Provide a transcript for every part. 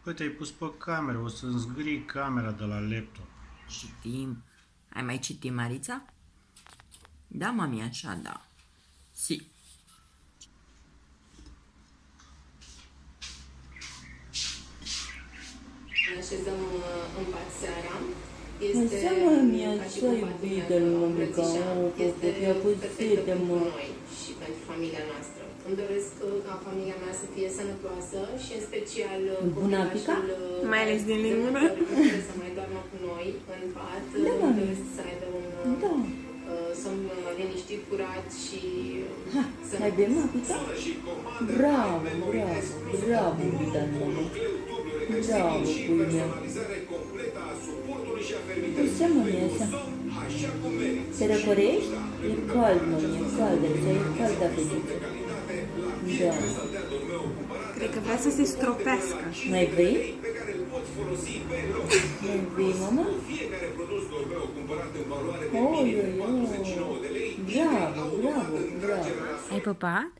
Păi te-ai pus pe cameră, o să-mi zgârii camera de la laptop. Citim. Ai mai citit, Marița? Da, mami, așa, da. Si. Ne așezăm în pat seara. Înseamnă mie să iubit de mămica, că te-a pus de mă. Și pentru familia noastră. Îmi doresc ca familia mea să fie sănătoasă și în special copilașul Mai ales din Limuna. să mai doarmă cu noi în pat. Da, Îmi doresc să aibă un Da. somn liniștit, curat și Hai bine, mămica? Bravo, bravo, bravo, iubita mea. Bravo, puii mea. Seamă mie, seamă. Te răcorești? E cald, mămi, e cald aici, e cald da fetiță. Da. Cred că vrea să se stropească. Mai vrei? Mai vrei, mama? Oi, oi, oi. Bravo, bravo, bravo. Ai păpat?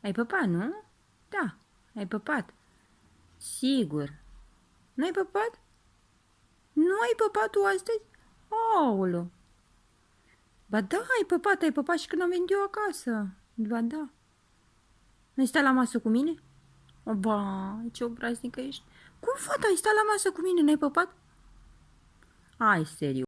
Ai păpat, nu? Da, ai păpat. Sigur. N-ai păpat? Nu ai păpat tu astăzi? Aoleu. Ba da, ai păpat și când am venit eu acasă. Ba da. N-ai stat la masă cu mine? O, ba, ce obraznică ești. Cum, fata, ai stat la masă cu mine, n-ai păpat? Ai, serios.